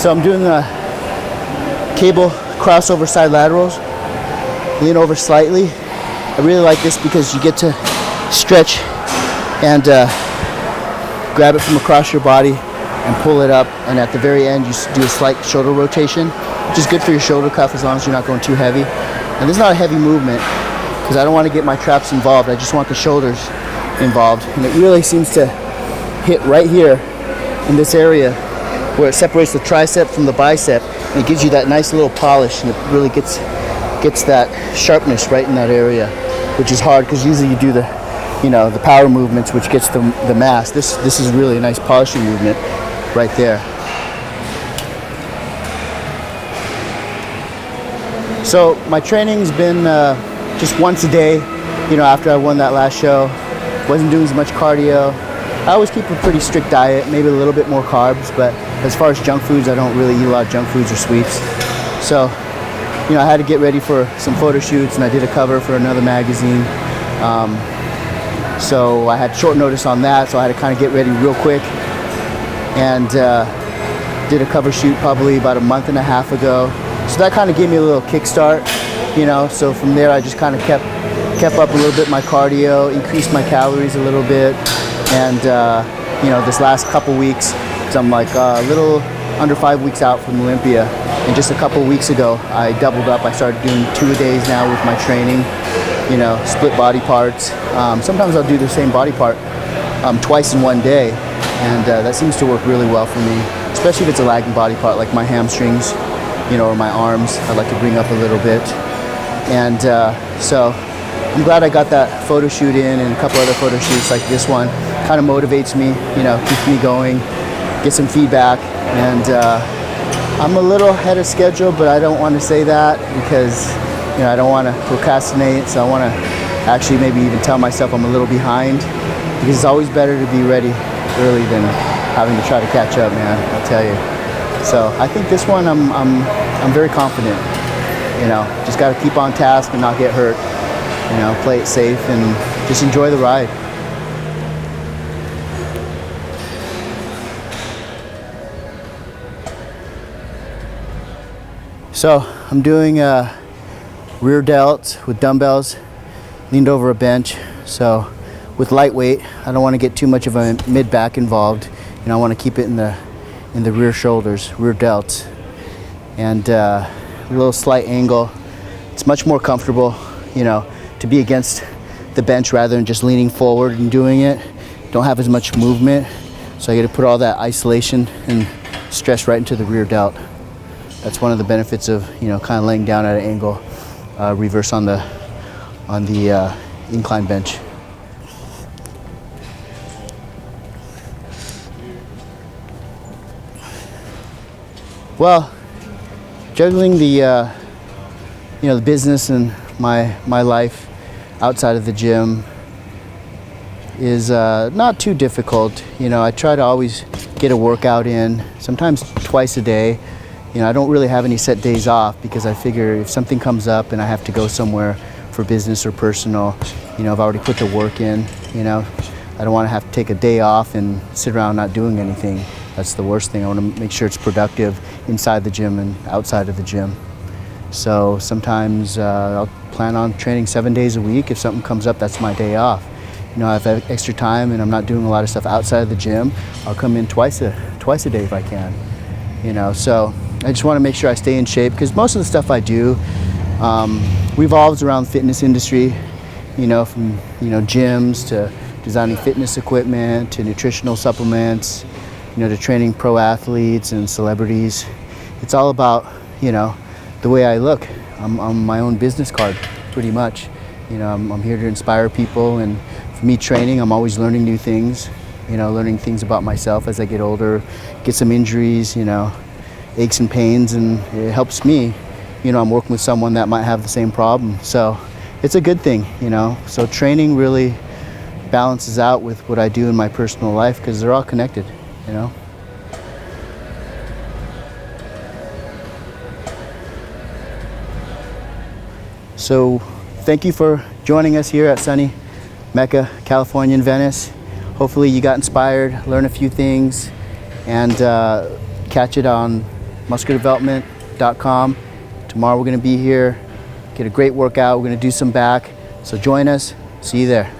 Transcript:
So I'm doing the cable crossover side laterals. Lean over slightly. I really like this because you get to stretch and grab it from across your body and pull it up, and at the very end you do a slight shoulder rotation, which is good for your shoulder cuff as long as you're not going too heavy. And this is not a heavy movement because I don't want to get my traps involved. I just want the shoulders involved, and it really seems to hit right here in this area where it separates the tricep from the bicep, and it gives you that nice little polish, and it really gets that sharpness right in that area, which is hard because usually you do the power movements, which gets the mass. This is really a nice polishing movement right there. So my training's been just once a day. After I won that last show, wasn't doing as much cardio. I always keep a pretty strict diet, maybe a little bit more carbs, but as far as junk foods, I don't really eat a lot of junk foods or sweets. So, I had to get ready for some photo shoots, and I did a cover for another magazine. So I had short notice on that, so I had to kind of get ready real quick, and did a cover shoot probably about a month and a half ago. So that kind of gave me a little kickstart, so from there I just kind of kept up a little bit my cardio, increased my calories a little bit, and this last couple weeks, so I'm like a little under 5 weeks out from Olympia, and just a couple weeks ago I doubled up. I started doing 2-a-days now with my training, split body parts. Sometimes I'll do the same body part twice in one day, and that seems to work really well for me, especially if it's a lagging body part like my hamstrings, or my arms. I'd like to bring up a little bit, and so I'm glad I got that photo shoot in, and a couple other photo shoots like this one. Kind of motivates me, keeps me going, get some feedback, and I'm a little ahead of schedule, but I don't want to say that because I don't want to procrastinate. So I want to actually maybe even tell myself I'm a little behind, because it's always better to be ready early than having to try to catch up, man. I'll tell you. So I think this one I'm very confident. Just got to keep on task and not get hurt. Play it safe and just enjoy the ride. So I'm doing rear delts with dumbbells, leaned over a bench. So with lightweight, I don't want to get too much of a mid back involved. I want to keep it in the rear shoulders, rear delts, and a little slight angle. It's much more comfortable, to be against the bench rather than just leaning forward and doing it. Don't have as much movement, so I get to put all that isolation and stress right into the rear delt. That's one of the benefits of kind of laying down at an angle, reverse on the incline bench. Well, juggling the the business and my life outside of the gym is not too difficult. I try to always get a workout in, sometimes twice a day. I don't really have any set days off because I figure if something comes up and I have to go somewhere for business or personal, I've already put the work in. I don't want to have to take a day off and sit around not doing anything. That's the worst thing. I want to make sure it's productive inside the gym and outside of the gym. So sometimes I'll plan on training 7 days a week. If something comes up, that's my day off. If I have extra time and I'm not doing a lot of stuff outside of the gym, I'll come in twice a day if I can. So I just want to make sure I stay in shape, because most of the stuff I do revolves around the fitness industry, from gyms to designing fitness equipment to nutritional supplements, to training pro athletes and celebrities. It's all about the way I look. I'm my own business card, pretty much. I'm here to inspire people, and for me, training, I'm always learning new things. Learning things about myself as I get older, get some injuries, aches and pains, and it helps me. I'm working with someone that might have the same problem, so it's a good thing. So training really balances out with what I do in my personal life, because they're all connected. So thank you for joining us here at sunny Mecca, California, and Venice. Hopefully you got inspired, learn a few things, and catch it on musculardevelopment.com. Tomorrow we're going to be here, get a great workout. We're going to do some back. So join us. See you there.